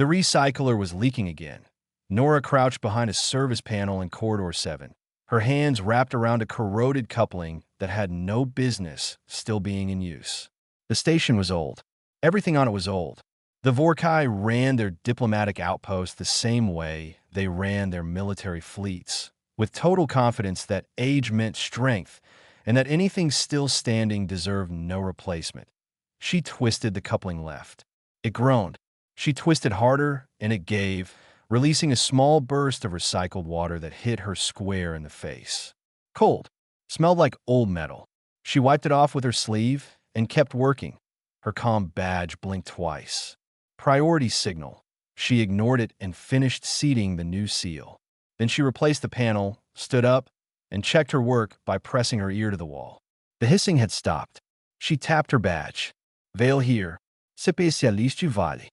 The recycler was leaking again. Nora crouched behind a service panel in Corridor 7, her hands wrapped around a corroded coupling that had no business still being in use. The station was old. Everything on it was old. The Vorkai ran their diplomatic outposts the same way they ran their military fleets, with total confidence that age meant strength and that anything still standing deserved no replacement. She twisted the coupling left. It groaned. She twisted harder, and it gave, releasing a small burst of recycled water that hit her square in the face. Cold. Smelled like old metal. She wiped it off with her sleeve and kept working. Her comm badge blinked twice. Priority signal. She ignored it and finished seating the new seal. Then she replaced the panel, stood up, and checked her work by pressing her ear to the wall. The hissing had stopped. She tapped her badge. Veil here. Spécialiste Valley.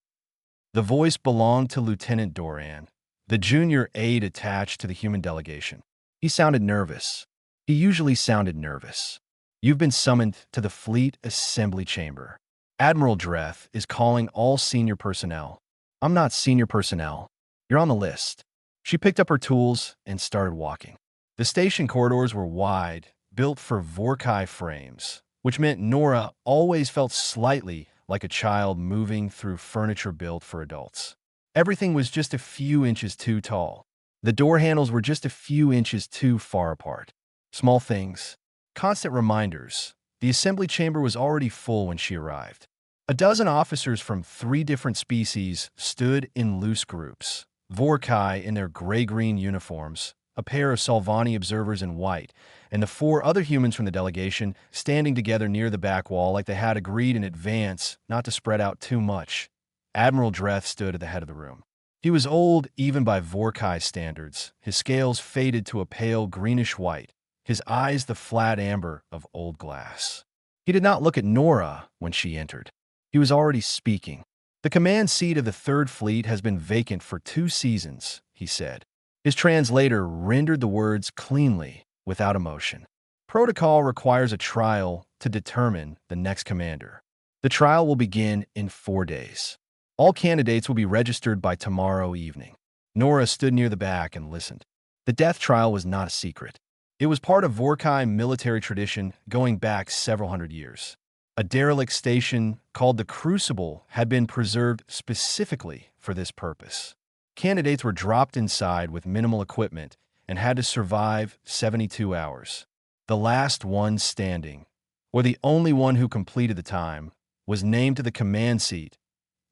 The voice belonged to Lieutenant Doran, the junior aide attached to the human delegation. He sounded nervous. He usually sounded nervous. You've been summoned to the Fleet Assembly Chamber. Admiral Dreth is calling all senior personnel. I'm not senior personnel. You're on the list. She picked up her tools and started walking. The station corridors were wide, built for Vorkai frames, which meant Nora always felt slightly like a child moving through furniture built for adults. Everything was just a few inches too tall. The door handles were just a few inches too far apart. Small things. Constant reminders. The assembly chamber was already full when she arrived. A dozen officers from 3 different species stood in loose groups. Vorkai in their gray-green uniforms, a pair of Salvani observers in white, and the 4 other humans from the delegation standing together near the back wall like they had agreed in advance not to spread out too much. Admiral Dreth stood at the head of the room. He was old even by Vorkai standards, his scales faded to a pale greenish-white, his eyes the flat amber of old glass. He did not look at Nora when she entered. He was already speaking. The command seat of the 3rd Fleet has been vacant for 2 seasons, he said. His translator rendered the words cleanly, without emotion. Protocol requires a trial to determine the next commander. The trial will begin in 4 days. All candidates will be registered by tomorrow evening. Nora stood near the back and listened. The death trial was not a secret. It was part of Vorkai military tradition going back several hundred years. A derelict station called the Crucible had been preserved specifically for this purpose. Candidates were dropped inside with minimal equipment and had to survive 72 hours. The last one standing, or the only one who completed the time, was named to the command seat,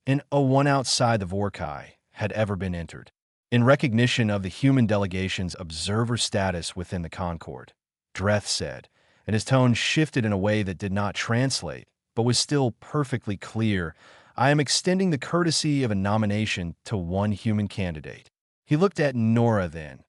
and a one outside the Vorkai had ever been entered. In recognition of the human delegation's observer status within the Concord, Dreth said, and his tone shifted in a way that did not translate, but was still perfectly clear, I am extending the courtesy of a nomination to one human candidate. He looked at Nora then,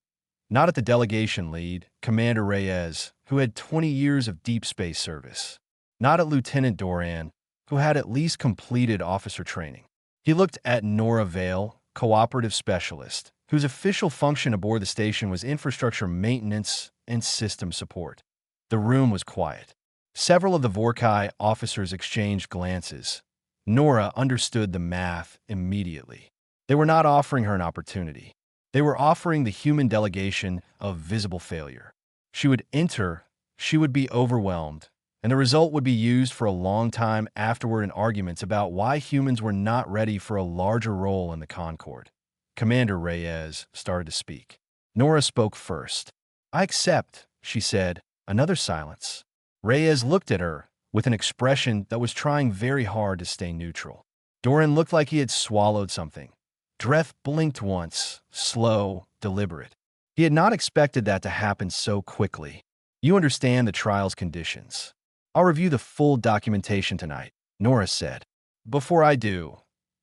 not at the delegation lead, Commander Reyes, who had 20 years of deep space service, not at Lieutenant Doran, who had at least completed officer training. He looked at Nora Vale, cooperative specialist, whose official function aboard the station was infrastructure maintenance and system support. The room was quiet. Several of the Vorkai officers exchanged glances. Nora understood the math immediately. They were not offering her an opportunity. They were offering the human delegation a visible failure. She would enter, she would be overwhelmed, and the result would be used for a long time afterward in arguments about why humans were not ready for a larger role in the Concord. Commander Reyes started to speak. Nora spoke first. I accept, she said. Another silence. Reyes looked at her with an expression that was trying very hard to stay neutral. Doran looked like he had swallowed something. Dreth blinked once, slow, deliberate. He had not expected that to happen so quickly. You understand the trial's conditions. I'll review the full documentation tonight, Nora said. Before I do,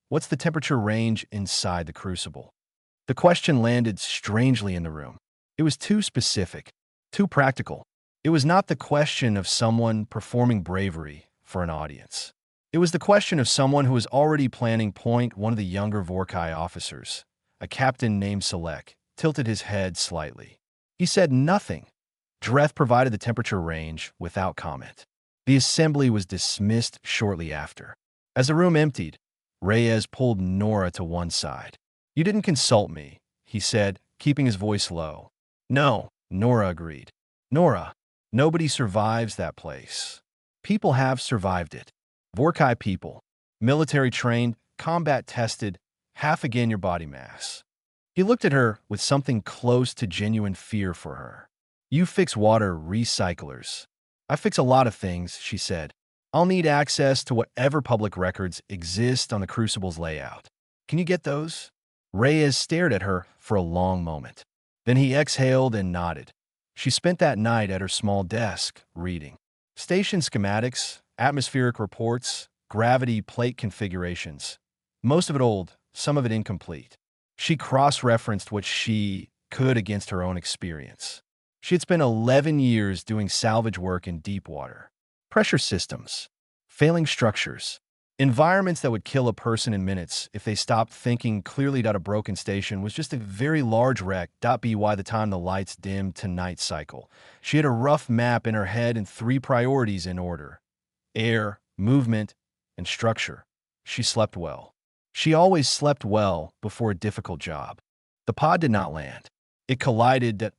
what's the temperature range inside the Crucible? The question landed strangely in the room. It was too specific, too practical. It was not the question of someone performing bravery for an audience. It was the question of someone who was already planning. One of the younger Vorkai officers, a captain named Selek, tilted his head slightly. He said nothing. Dreth provided the temperature range without comment. The assembly was dismissed shortly after. As the room emptied, Reyes pulled Nora to one side. "You didn't consult me," he said, keeping his voice low. "No," Nora agreed. "Nora, nobody survives that place. People have survived it. Vorkai people. Military trained, combat tested, half again your body mass." He looked at her with something close to genuine fear for her. "You fix water recyclers." "I fix a lot of things," she said. "I'll need access to whatever public records exist on the Crucible's layout. Can you get those?" Reyes stared at her for a long moment. Then he exhaled and nodded. She spent that night at her small desk, reading station schematics, atmospheric reports, gravity plate configurations. Most of it old, some of it incomplete. She cross-referenced what she could against her own experience. She had spent 11 years doing salvage work in deep water. Pressure systems, failing structures, environments that would kill a person in minutes if they stopped thinking clearly. A broken station was just a very large wreck. By the time the lights dimmed to night cycle, she had a rough map in her head and 3 priorities in order: air, movement, and structure. She slept well. She always slept well before a difficult job. The pod did not land. It collided. It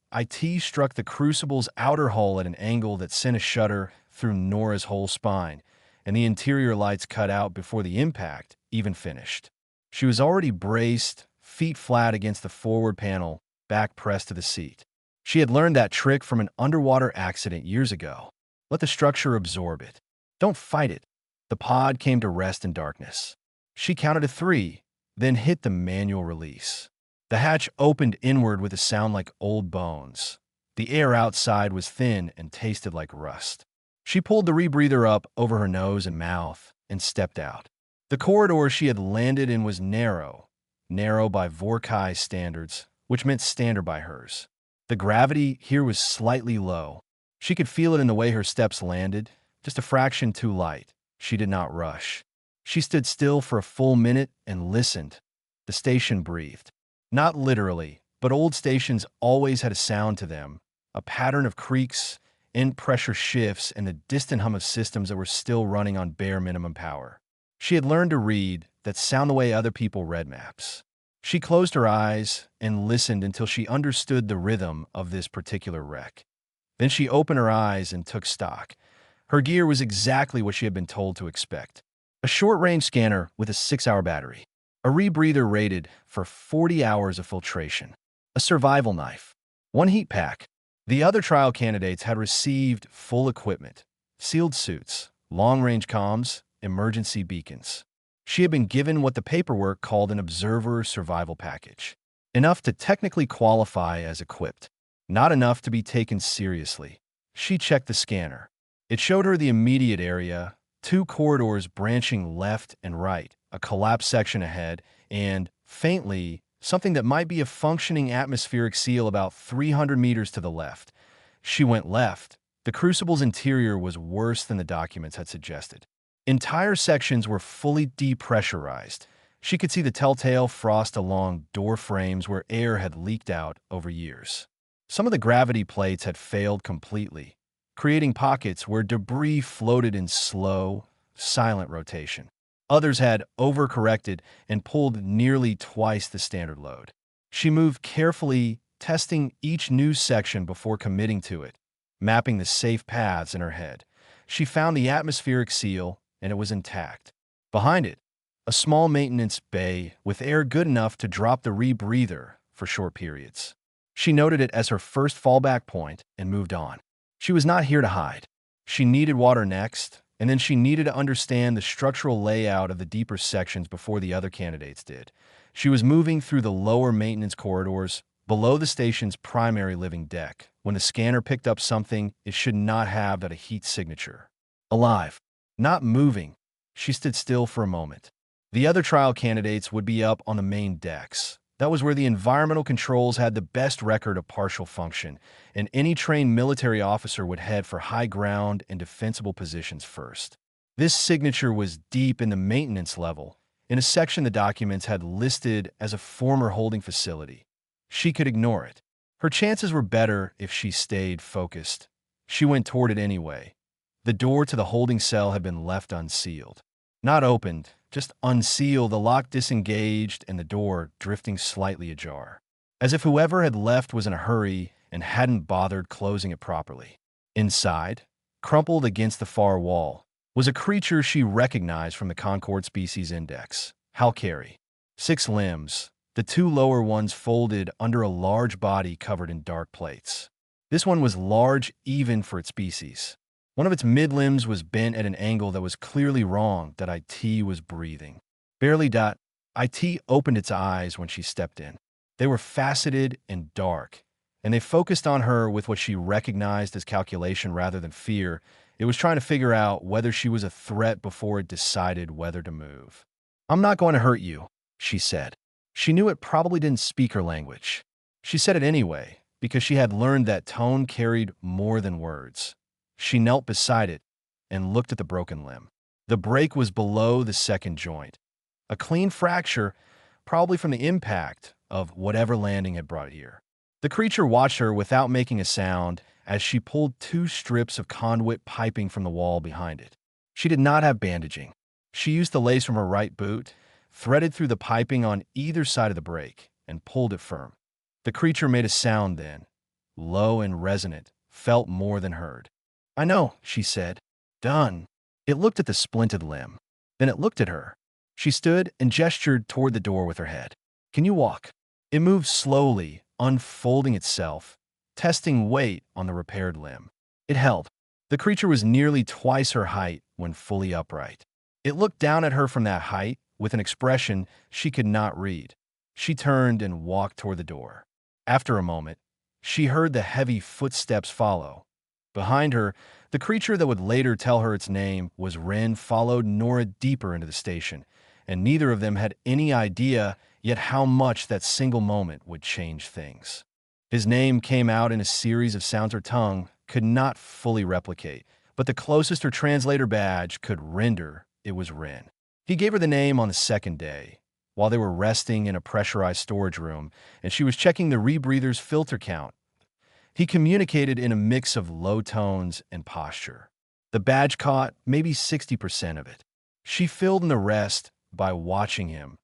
struck the Crucible's outer hull at an angle that sent a shudder through Nora's whole spine, and the interior lights cut out before the impact even finished. She was already braced, feet flat against the forward panel, back pressed to the seat. She had learned that trick from an underwater accident years ago. Let the structure absorb it. Don't fight it. The pod came to rest in darkness. She counted to 3, then hit the manual release. The hatch opened inward with a sound like old bones. The air outside was thin and tasted like rust. She pulled the rebreather up over her nose and mouth and stepped out. The corridor she had landed in was narrow by Vorkai standards, which meant standard by hers. The gravity here was slightly low. She could feel it in the way her steps landed, just a fraction too light. She did not rush. She stood still for a full minute and listened. The station breathed. Not literally, but old stations always had a sound to them, a pattern of creaks, end pressure shifts, and the distant hum of systems that were still running on bare minimum power. She had learned to read that sound the way other people read maps. She closed her eyes and listened until she understood the rhythm of this particular wreck. Then she opened her eyes and took stock. Her gear was exactly what she had been told to expect. A short-range scanner with a 6-hour battery. A rebreather rated for 40 hours of filtration. A survival knife. 1 heat pack. The other trial candidates had received full equipment. Sealed suits, long-range comms, emergency beacons. She had been given what the paperwork called an observer survival package. Enough to technically qualify as equipped. Not enough to be taken seriously. She checked the scanner. It showed her the immediate area, 2 corridors branching left and right, a collapsed section ahead, and, faintly, something that might be a functioning atmospheric seal about 300 meters to the left. She went left. The Crucible's interior was worse than the documents had suggested. Entire sections were fully depressurized. She could see the telltale frost along door frames where air had leaked out over years. Some of the gravity plates had failed completely, creating pockets where debris floated in slow, silent rotation. Others had overcorrected and pulled nearly twice the standard load. She moved carefully, testing each new section before committing to it, mapping the safe paths in her head. She found the atmospheric seal, and it was intact. Behind it, a small maintenance bay with air good enough to drop the rebreather for short periods. She noted it as her first fallback point and moved on. She was not here to hide. She needed water next, and then she needed to understand the structural layout of the deeper sections before the other candidates did. She was moving through the lower maintenance corridors, below the station's primary living deck, when the scanner picked up something it should not have: that a heat signature. Alive. Not moving. She stood still for a moment. The other trial candidates would be up on the main decks. That was where the environmental controls had the best record of partial function, and any trained military officer would head for high ground and defensible positions first. This signature was deep in the maintenance level, in a section the documents had listed as a former holding facility. She could ignore it. Her chances were better if she stayed focused. She went toward it anyway. The door to the holding cell had been left unsealed. Not opened, just unseal, the lock disengaged and the door drifting slightly ajar, as if whoever had left was in a hurry and hadn't bothered closing it properly. Inside, crumpled against the far wall, was a creature she recognized from the Concord Species Index, Halcary. 6 limbs, the 2 lower ones folded under a large body covered in dark plates. This one was large even for its species. One of its mid-limbs was bent at an angle that was clearly wrong that IT was breathing. Barely. IT opened its eyes when she stepped in. They were faceted and dark, and they focused on her with what she recognized as calculation rather than fear. It was trying to figure out whether she was a threat before it decided whether to move. "I'm not going to hurt you," she said. She knew it probably didn't speak her language. She said it anyway, because she had learned that tone carried more than words. She knelt beside it and looked at the broken limb. The break was below the second joint. A clean fracture, probably from the impact of whatever landing had brought it here. The creature watched her without making a sound as she pulled 2 strips of conduit piping from the wall behind it. She did not have bandaging. She used the lace from her right boot, threaded through the piping on either side of the break, and pulled it firm. The creature made a sound then, low and resonant, felt more than heard. "I know," she said. "Done." It looked at the splinted limb. Then it looked at her. She stood and gestured toward the door with her head. "Can you walk?" It moved slowly, unfolding itself, testing weight on the repaired limb. It held. The creature was nearly twice her height when fully upright. It looked down at her from that height with an expression she could not read. She turned and walked toward the door. After a moment, she heard the heavy footsteps follow. Behind her, the creature that would later tell her its name was Ren followed Nora deeper into the station, and neither of them had any idea yet how much that single moment would change things. His name came out in a series of sounds her tongue could not fully replicate, but the closest her translator badge could render it was Ren. He gave her the name on the second day, while they were resting in a pressurized storage room, and she was checking the rebreather's filter count. He communicated in a mix of low tones and posture. The badge caught maybe 60% of it. She filled in the rest by watching him,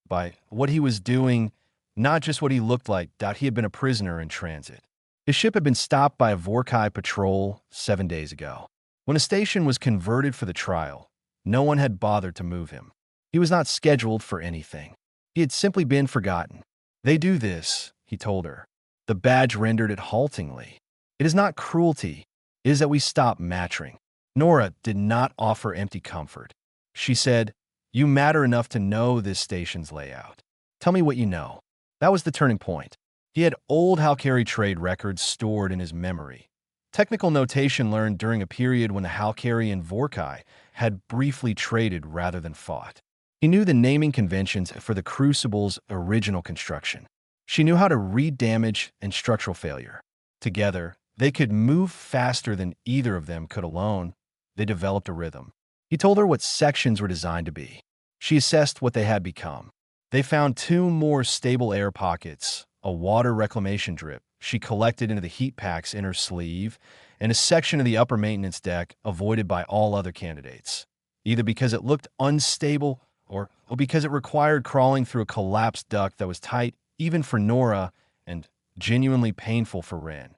by what he was doing, not just what he looked like. He had been a prisoner in transit. His ship had been stopped by a Vorkai patrol 7 days ago. When a station was converted for the trial, no one had bothered to move him. He was not scheduled for anything. He had simply been forgotten. "They do this," he told her. The badge rendered it haltingly. "It is not cruelty. It is that we stop matching." Nora did not offer empty comfort. She said, "You matter enough to know this station's layout. Tell me what you know." That was the turning point. He had old Halcary trade records stored in his memory. Technical notation learned during a period when the Halcary and Vorkai had briefly traded rather than fought. He knew the naming conventions for the Crucible's original construction. She knew how to read damage and structural failure. Together, they could move faster than either of them could alone. They developed a rhythm. He told her what sections were designed to be. She assessed what they had become. They found 2 more stable air pockets, a water reclamation drip she collected into the heat packs in her sleeve, and a section of the upper maintenance deck avoided by all other candidates, either because it looked unstable or because it required crawling through a collapsed duct that was tight even for Nora and genuinely painful for Ren.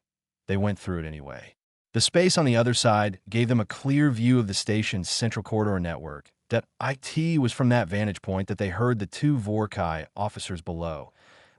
They went through it anyway. The space on the other side gave them a clear view of the station's central corridor network. That IT was from that vantage point that they heard the 2 Vorkai officers below.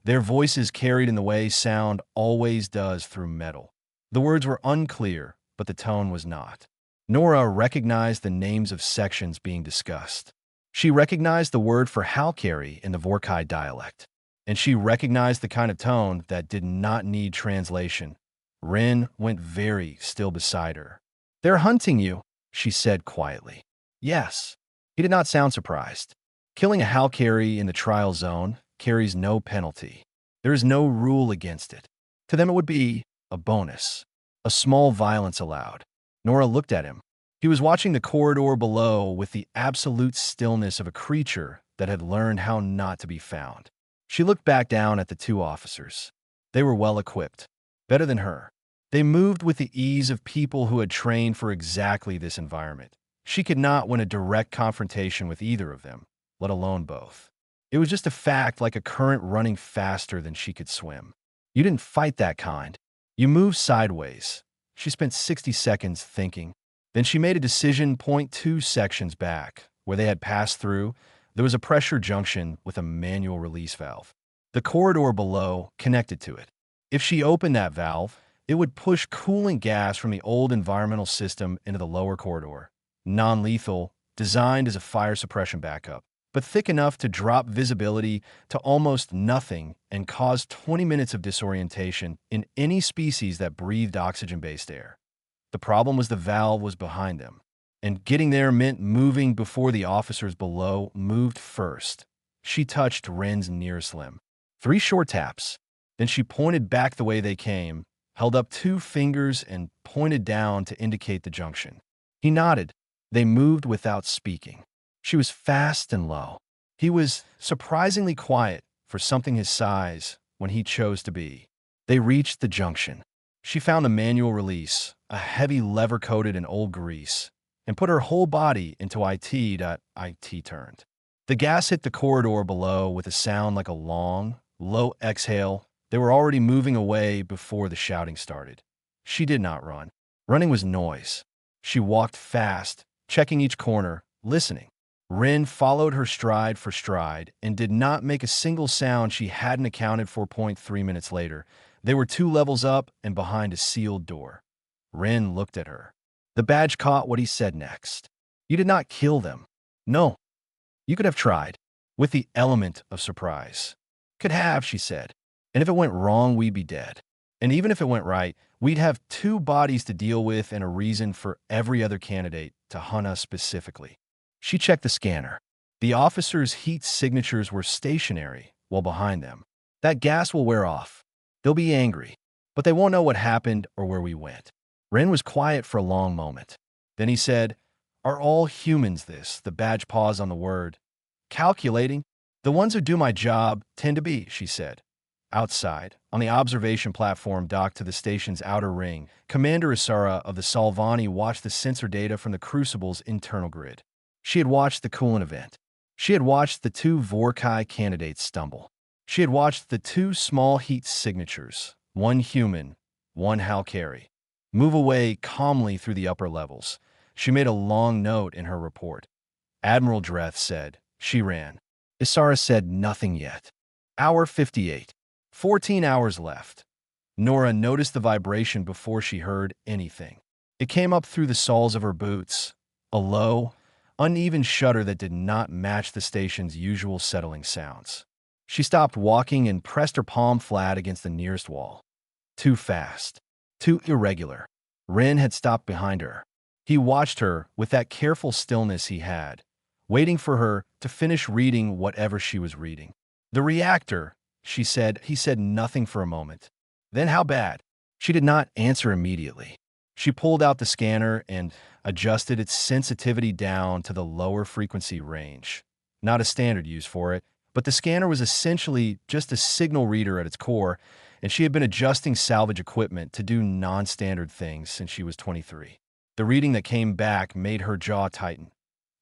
Their voices carried in the way sound always does through metal. The words were unclear, but the tone was not. Nora recognized the names of sections being discussed. She recognized the word for Halcary in the Vorkai dialect, and she recognized the kind of tone that did not need translation. Ren went very still beside her. "They're hunting you," she said quietly. "Yes." He did not sound surprised. Killing a Halcary in the trial zone carries no penalty. There is no rule against it. To them it would be a bonus, a small violence allowed. Nora looked at him. He was watching the corridor below with the absolute stillness of a creature that had learned how not to be found. She looked back down at the 2 officers. They were well equipped, better than her. They moved with the ease of people who had trained for exactly this environment. She could not win a direct confrontation with either of them, let alone both. It was just a fact, like a current running faster than she could swim. You didn't fight that kind. You moved sideways. She spent 60 seconds thinking. Then she made a decision. Point 2 sections back, where they had passed through, there was a pressure junction with a manual release valve. The corridor below connected to it. If she opened that valve, it would push coolant gas from the old environmental system into the lower corridor. Non-lethal, designed as a fire suppression backup, but thick enough to drop visibility to almost nothing and cause 20 minutes of disorientation in any species that breathed oxygen-based air. The problem was the valve was behind them, and getting there meant moving before the officers below moved first. She touched Ren's nearest limb. 3 short taps. Then she pointed back the way they came, held up 2 fingers, and pointed down to indicate the junction. He nodded. They moved without speaking. She was fast and low. He was surprisingly quiet for something his size when he chose to be. They reached the junction. She found a manual release, a heavy lever coated in old grease, and put her whole body into IT turned. The gas hit the corridor below with a sound like a long, low exhale. They were already moving away before the shouting started. She did not run. Running was noise. She walked fast, checking each corner, listening. Ren followed her stride for stride and did not make a single sound she hadn't accounted for. 3 minutes later, they were 2 levels up and behind a sealed door. Ren looked at her. The badge caught what he said next. You did not kill them. No. You could have tried. With the element of surprise. Could have, she said. And if it went wrong, we'd be dead. And even if it went right, we'd have 2 bodies to deal with and a reason for every other candidate to hunt us specifically. She checked the scanner. The officers' heat signatures were stationary while behind them. That gas will wear off. They'll be angry, but they won't know what happened or where we went. Ren was quiet for a long moment. Then he said, Are all humans this? The badge paused on the word. Calculating. The ones who do my job tend to be, she said. Outside, on the observation platform docked to the station's outer ring, Commander Isara of the Salvani watched the sensor data from the Crucible's internal grid. She had watched the coolant event. She had watched the 2 Vorkai candidates stumble. She had watched the 2 small heat signatures, one human, one Halkari, move away calmly through the upper levels. She made a long note in her report. Admiral Dreth said, she ran. Isara said nothing yet. Hour 58. 14 hours left. Nora noticed the vibration before she heard anything. It came up through the soles of her boots, a low, uneven shudder that did not match the station's usual settling sounds. She stopped walking and pressed her palm flat against the nearest wall. Too fast. Too irregular. Ren had stopped behind her. He watched her with that careful stillness he had, waiting for her to finish reading whatever she was reading. The reactor, she said. He said nothing for a moment. Then how bad? She did not answer immediately. She pulled out the scanner and adjusted its sensitivity down to the lower frequency range. Not a standard use for it, but the scanner was essentially just a signal reader at its core, and she had been adjusting salvage equipment to do non-standard things since she was 23. The reading that came back made her jaw tighten.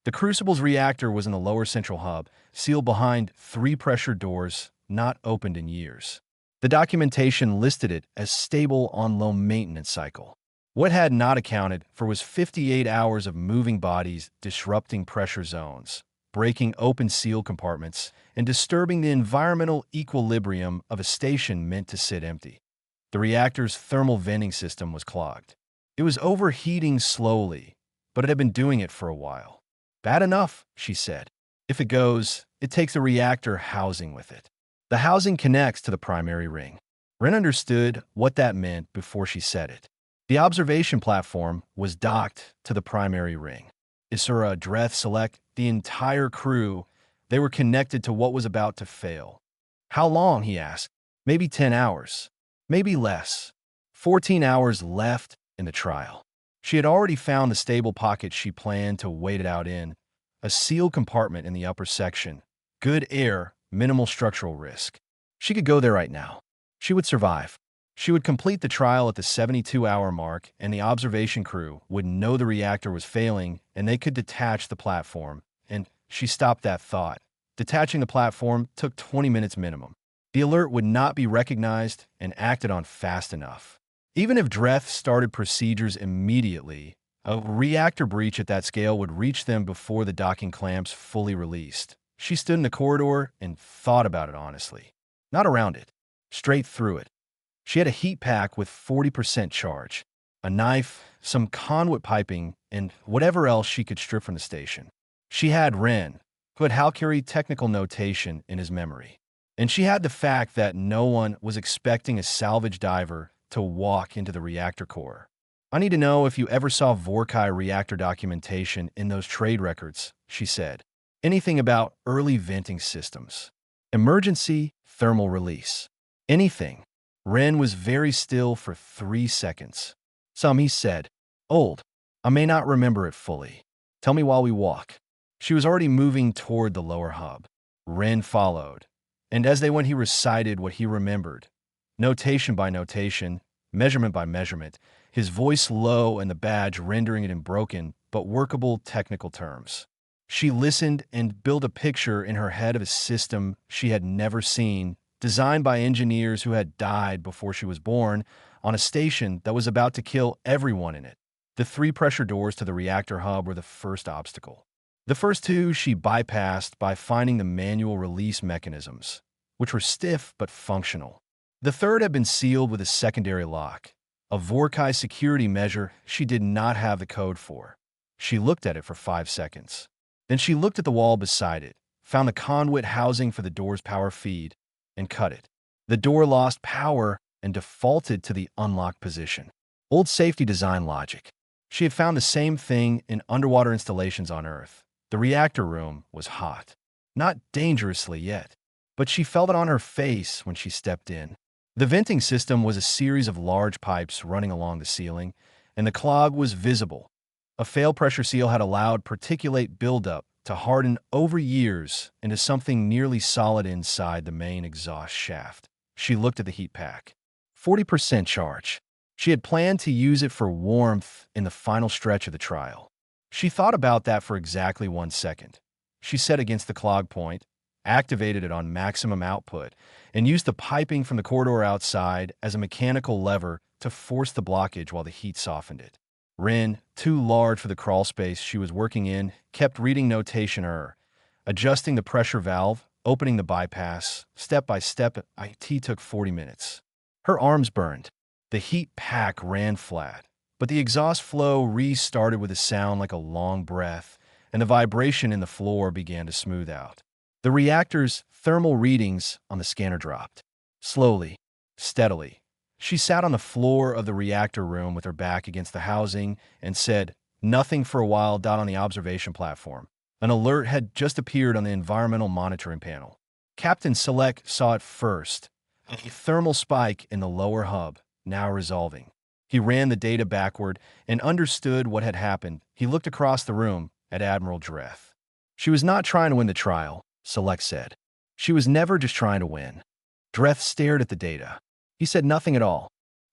The Crucible's reactor was in the lower central hub, sealed behind 3 pressure doors, not opened in years. The documentation listed it as stable on low maintenance cycle. What had not accounted for was 58 hours of moving bodies disrupting pressure zones, breaking open seal compartments, and disturbing the environmental equilibrium of a station meant to sit empty. The reactor's thermal venting system was clogged. It was overheating slowly, but it had been doing it for a while. Bad enough, she said. If it goes, it takes a reactor housing with it. The housing connects to the primary ring. Ren understood what that meant before she said it. The observation platform was docked to the primary ring. Isura, Dreth, Select, the entire crew, they were connected to what was about to fail. How long, he asked. Maybe 10 hours. Maybe less. 14 hours left in the trial. She had already found the stable pocket she planned to wait it out in, a sealed compartment in the upper section. Good air, minimal structural risk. She could go there right now. She would survive. She would complete the trial at the 72-hour mark, and the observation crew would know the reactor was failing, and they could detach the platform. And she stopped that thought, Detaching the platform took 20 minutes minimum. The alert would not be recognized and acted on fast enough. Even if Dreth started procedures immediately, a reactor breach at that scale would reach them before the docking clamps fully released. She stood in the corridor and thought about it honestly. Not around it, straight through it. She had a heat pack with 40% charge, a knife, some conduit piping, and whatever else she could strip from the station. She had Ren, who had Halkyrie technical notation in his memory. And she had the fact that no one was expecting a salvage diver to walk into the reactor core. I need to know if you ever saw Vorkai reactor documentation in those trade records, she said. Anything about early venting systems. Emergency thermal release. Anything. Ren was very still for 3 seconds. Some, he said. Old. I may not remember it fully. Tell me while we walk. She was already moving toward the lower hub. Ren followed. And as they went, he recited what he remembered. Notation by notation, measurement by measurement, his voice low and the badge rendering it in broken but workable technical terms. She listened and built a picture in her head of a system she had never seen, designed by engineers who had died before she was born, on a station that was about to kill everyone in it. The 3 pressure doors to the reactor hub were the first obstacle. The first 2 she bypassed by finding the manual release mechanisms, which were stiff but functional. The third had been sealed with a secondary lock, a Vorkai security measure she did not have the code for. She looked at it for 5 seconds. Then she looked at the wall beside it, found the conduit housing for the door's power feed, and cut it. The door lost power and defaulted to the unlocked position. Old safety design logic. She had found the same thing in underwater installations on Earth. The reactor room was hot. Not dangerously yet, but she felt it on her face when she stepped in. The venting system was a series of large pipes running along the ceiling, and the clog was visible. A fail pressure seal had allowed particulate buildup to harden over years into something nearly solid inside the main exhaust shaft. She looked at the heat pack. 40% charge. She had planned to use it for warmth in the final stretch of the trial. She thought about that for exactly 1 second. She set against the clog point, activated it on maximum output, and used the piping from the corridor outside as a mechanical lever to force the blockage while the heat softened it. Ren, too large for the crawl space she was working in, kept reading notation adjusting the pressure valve, opening the bypass, step by step. It took 40 minutes. Her arms burned. The heat pack ran flat, but the exhaust flow restarted with a sound like a long breath, and the vibration in the floor began to smooth out. The reactor's thermal readings on the scanner dropped. Slowly, steadily. She sat on the floor of the reactor room with her back against the housing and said nothing for a while. On the observation platform, an alert had just appeared on the environmental monitoring panel. Captain Select saw it first, a thermal spike in the lower hub, now resolving. He ran the data backward and understood what had happened. He looked across the room at Admiral Dreth. She was not trying to win the trial, Select said. She was never just trying to win. Dreth stared at the data. He said nothing at all.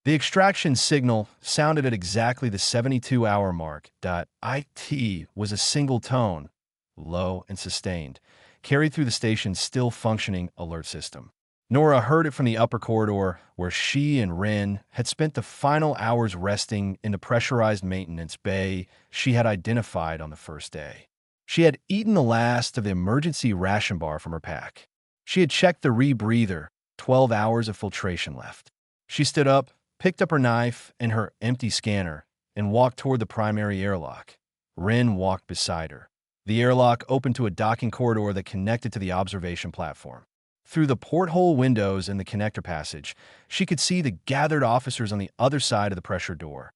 The extraction signal sounded at exactly the 72-hour mark. It was a single tone, low and sustained, carried through the station's still functioning alert system. Nora heard it from the upper corridor, where she and Ren had spent the final hours resting in the pressurized maintenance bay she had identified on the first day. She had eaten the last of the emergency ration bar from her pack. She had checked the rebreather, 12 hours of filtration left. She stood up, picked up her knife and her empty scanner, and walked toward the primary airlock. Ren walked beside her. The airlock opened to a docking corridor that connected to the observation platform. Through the porthole windows in the connector passage, she could see the gathered officers on the other side of the pressure door.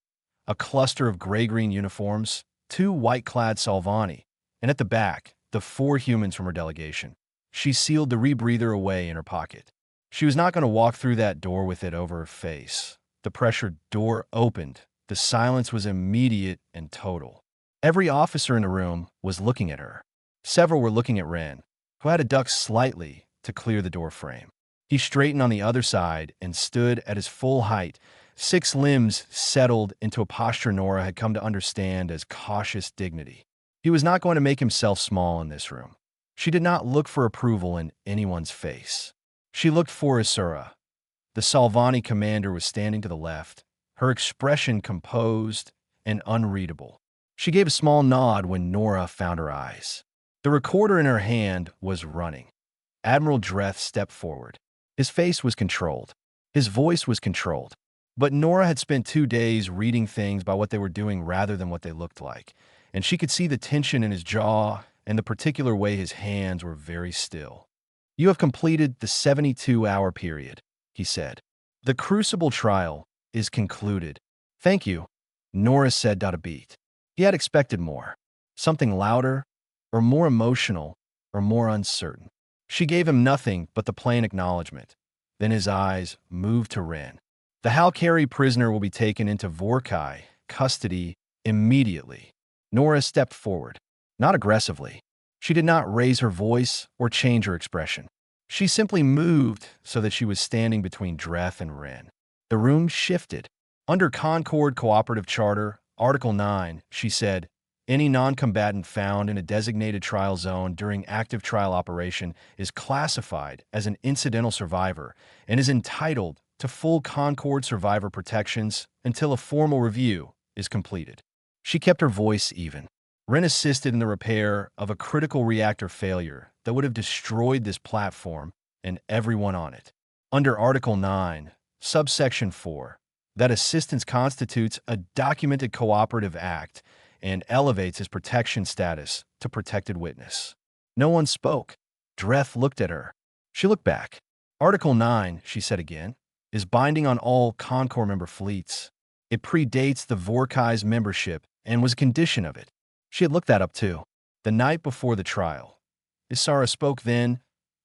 A cluster of gray-green uniforms, 2 white-clad Salvani, and at the back, the 4 humans from her delegation. She sealed the rebreather away in her pocket. She was not going to walk through that door with it over her face. The pressure door opened. The silence was immediate and total. Every officer in the room was looking at her. Several were looking at Ren, who had to duck slightly to clear the door frame. He straightened on the other side and stood at his full height, 6 limbs settled into a posture Nora had come to understand as cautious dignity. He was not going to make himself small in this room. She did not look for approval in anyone's face. She looked for Isura. The Salvani commander was standing to the left, her expression composed and unreadable. She gave a small nod when Nora found her eyes. The recorder in her hand was running. Admiral Dreth stepped forward. His face was controlled. His voice was controlled. But Nora had spent 2 days reading things by what they were doing rather than what they looked like, and she could see the tension in his jaw and the particular way his hands were very still. "You have completed the 72-hour period," he said. "The Crucible trial is concluded." "Thank you," Nora said without a beat. He had expected more. Something louder, or more emotional, or more uncertain. She gave him nothing but the plain acknowledgement. Then his eyes moved to Ren. "The Halkari prisoner will be taken into Vorkai custody immediately." Nora stepped forward, not aggressively. She did not raise her voice or change her expression. She simply moved so that she was standing between Dreth and Ren. The room shifted. Under Concord Cooperative Charter, Article 9, she said, "Any non-combatant found in a designated trial zone during active trial operation is classified as an incidental survivor and is entitled to full Concord survivor protections until a formal review is completed." She kept her voice even. Ren assisted in the repair of a critical reactor failure that would have destroyed this platform and everyone on it. Under Article 9, Subsection 4, that assistance constitutes a documented cooperative act and elevates his protection status to protected witness. No one spoke. Dreth looked at her. She looked back. "Article 9, she said again, is binding on all Concord member fleets. It predates the Vorkai's membership and was a condition of it." She had looked that up too. The night before the trial. Isara spoke then,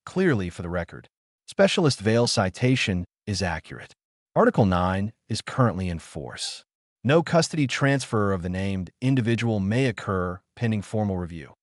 clearly for the record. Specialist Vale citation is accurate. Article 9 is currently in force. No custody transfer of the named individual may occur pending formal review.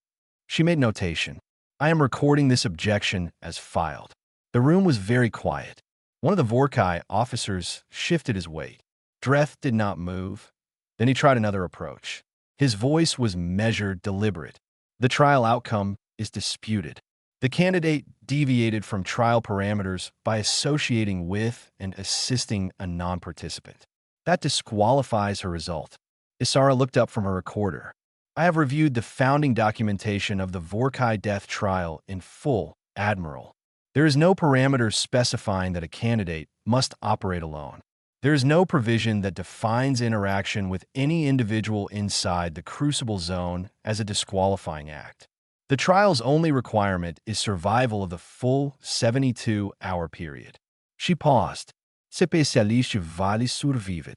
She made notation. "I am recording this objection as filed." The room was very quiet. One of the Vorkai officers shifted his weight. Dreth did not move. Then he tried another approach. His voice was measured, deliberate. "The trial outcome is disputed. The candidate deviated from trial parameters by associating with and assisting a non-participant. That disqualifies her result." Isara looked up from her recorder. "I have reviewed the founding documentation of the Vorkai death trial in full, Admiral. There is no parameter specifying that a candidate must operate alone. There is no provision that defines interaction with any individual inside the Crucible Zone as a disqualifying act. The trial's only requirement is survival of the full 72-hour period." She paused. "Spécialiste vale survivre."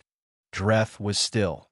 Dreth was still.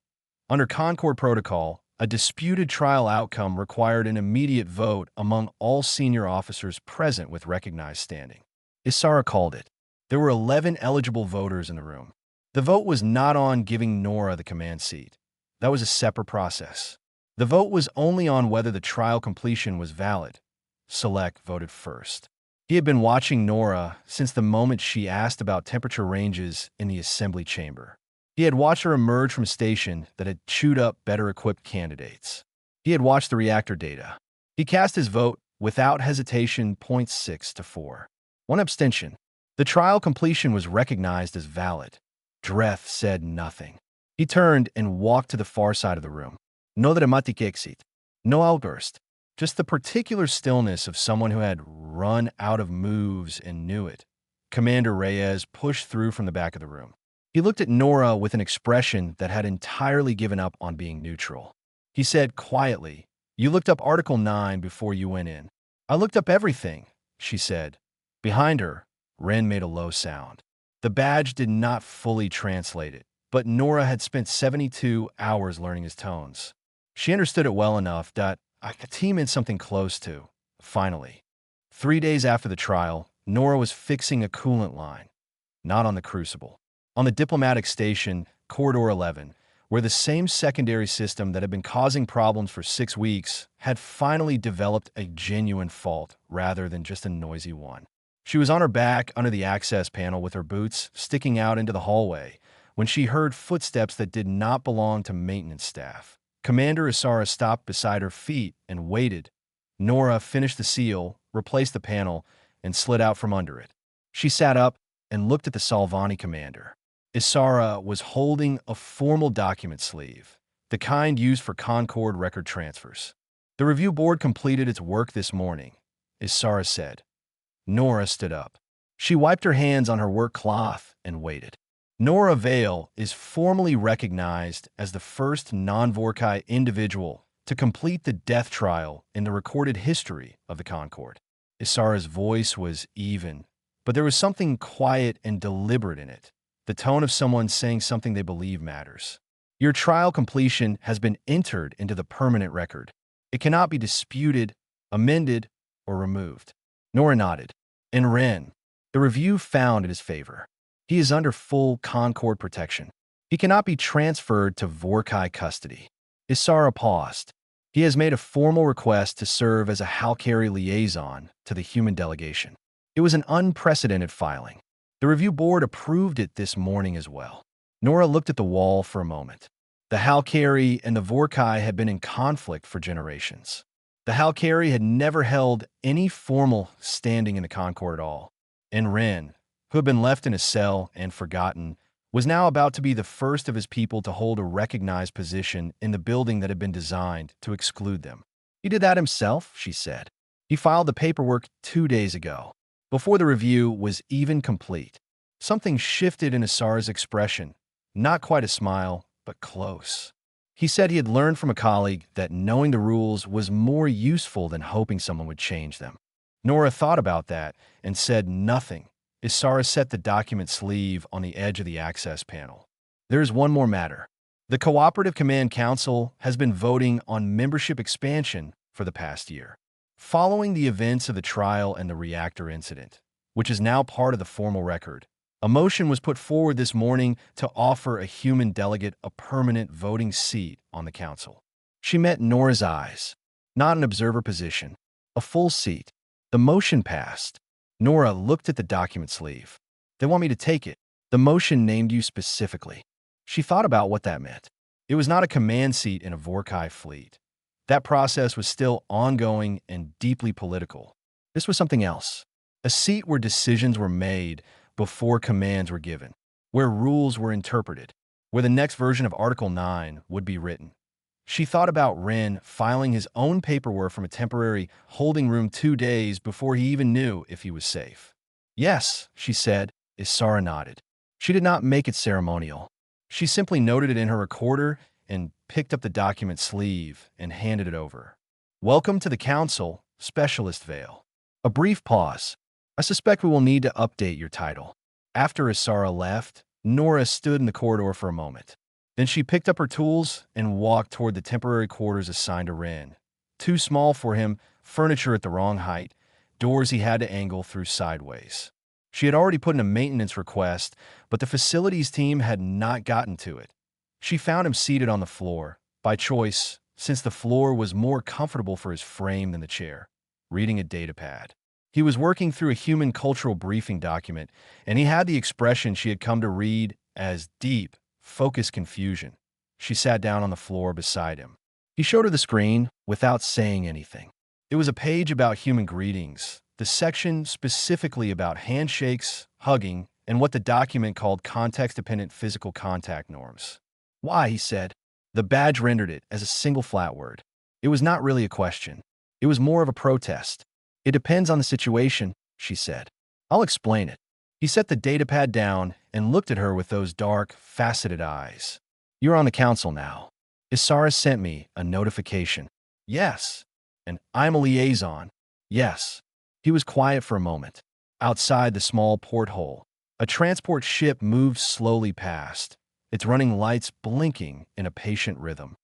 Under Concord Protocol, a disputed trial outcome required an immediate vote among all senior officers present with recognized standing. Isara called it. There were 11 eligible voters in the room. The vote was not on giving Nora the command seat. That was a separate process. The vote was only on whether the trial completion was valid. Select voted first. He had been watching Nora since the moment she asked about temperature ranges in the assembly chamber. He had watched her emerge from a station that had chewed up better-equipped candidates. He had watched the reactor data. He cast his vote without hesitation, 0.6 to 4. One abstention. The trial completion was recognized as valid. Dreth said nothing. He turned and walked to the far side of the room. No dramatic exit. No outburst. Just the particular stillness of someone who had run out of moves and knew it. Commander Reyes pushed through from the back of the room. He looked at Nora with an expression that had entirely given up on being neutral. He said quietly, "You looked up Article 9 before you went in." "I looked up everything," she said. Behind her, Ren made a low sound. The badge did not fully translate it, but Nora had spent 72 hours learning his tones. She understood it well enough that a team meant something close to. Finally, 3 days after the trial, Nora was fixing a coolant line. Not on the Crucible. On the diplomatic station, Corridor 11, where the same secondary system that had been causing problems for 6 weeks had finally developed a genuine fault rather than just a noisy one. She was on her back under the access panel with her boots sticking out into the hallway when she heard footsteps that did not belong to maintenance staff. Commander Isara stopped beside her feet and waited, Nora finished the seal, replaced the panel, and slid out from under it. She sat up and looked at the Salvani commander. Isara was holding a formal document sleeve, the kind used for Concord record transfers. The review board completed its work this morning, Isara said. Nora stood up. She wiped her hands on her work cloth and waited. Nora Vale is formally recognized as the first non-Vorkai individual to complete the death trial in the recorded history of the Concord. Isara's voice was even, but there was something quiet and deliberate in it, the tone of someone saying something they believe matters. Your trial completion has been entered into the permanent record. It cannot be disputed, amended, or removed. Nora nodded. And Ren, the review found in his favor. He is under full Concord protection. He cannot be transferred to Vorkai custody. Isara paused. He has made a formal request to serve as a Halkari liaison to the human delegation. It was an unprecedented filing. The review board approved it this morning as well. Nora looked at the wall for a moment. The Halkari and the Vorkai had been in conflict for generations. The Halkari had never held any formal standing in the Concord at all. And Ren, who had been left in a cell and forgotten, was now about to be the first of his people to hold a recognized position in the building that had been designed to exclude them. He did that himself, she said. He filed the paperwork 2 days ago, before the review was even complete. Something shifted in Isara's expression, not quite a smile, but close. He said he had learned from a colleague that knowing the rules was more useful than hoping someone would change them. Nora thought about that and said nothing. Isara set the document sleeve on the edge of the access panel. There is one more matter. The Cooperative Command Council has been voting on membership expansion for the past year. Following the events of the trial and the reactor incident, which is now part of the formal record, a motion was put forward this morning to offer a human delegate a permanent voting seat on the council. She met Nora's eyes, not an observer position, a full seat. The motion passed. Nora looked at the document sleeve. They want me to take it. The motion named you specifically. She thought about what that meant. It was not a command seat in a Vorkai fleet. That process was still ongoing and deeply political. This was something else. A seat where decisions were made before commands were given, where rules were interpreted, where the next version of Article 9 would be written. She thought about Ren filing his own paperwork from a temporary holding room 2 days before he even knew if he was safe. Yes, she said. Isara nodded. She did not make it ceremonial. She simply noted it in her recorder and picked up the document sleeve and handed it over. Welcome to the council, Specialist Vale. A brief pause. I suspect we will need to update your title. After Isara left, Nora stood in the corridor for a moment. Then she picked up her tools and walked toward the temporary quarters assigned to Ren. Too small for him, furniture at the wrong height, doors he had to angle through sideways. She had already put in a maintenance request, but the facilities team had not gotten to it. She found him seated on the floor, by choice, since the floor was more comfortable for his frame than the chair, reading a datapad. He was working through a human cultural briefing document, and he had the expression she had come to read as deep, focused confusion. She sat down on the floor beside him. He showed her the screen without saying anything. It was a page about human greetings, the section specifically about handshakes, hugging, and what the document called context-dependent physical contact norms. Why, he said. The badge rendered it as a single flat word. It was not really a question. It was more of a protest. It depends on the situation, she said. I'll explain it. He set the datapad down and looked at her with those dark, faceted eyes. You're on the council now. Isara sent me a notification. Yes. And I'm a liaison. Yes. He was quiet for a moment. Outside the small porthole, a transport ship moved slowly past, its running lights blinking in a patient rhythm.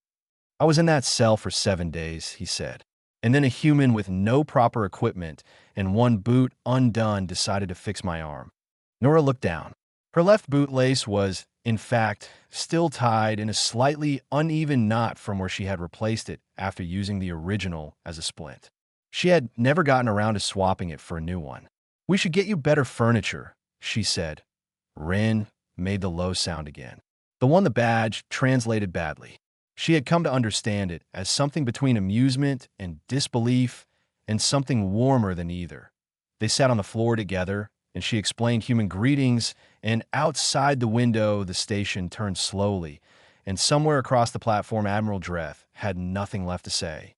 I was in that cell for 7 days, he said. And then a human with no proper equipment and one boot undone decided to fix my arm. Nora looked down. Her left bootlace was, in fact, still tied in a slightly uneven knot from where she had replaced it after using the original as a splint. She had never gotten around to swapping it for a new one. We should get you better furniture, she said. Ren made the low sound again. The one the badge translated badly. She had come to understand it as something between amusement and disbelief and something warmer than either. They sat on the floor together, and she explained human greetings, and outside the window, the station turned slowly, and somewhere across the platform, Admiral Dreth had nothing left to say.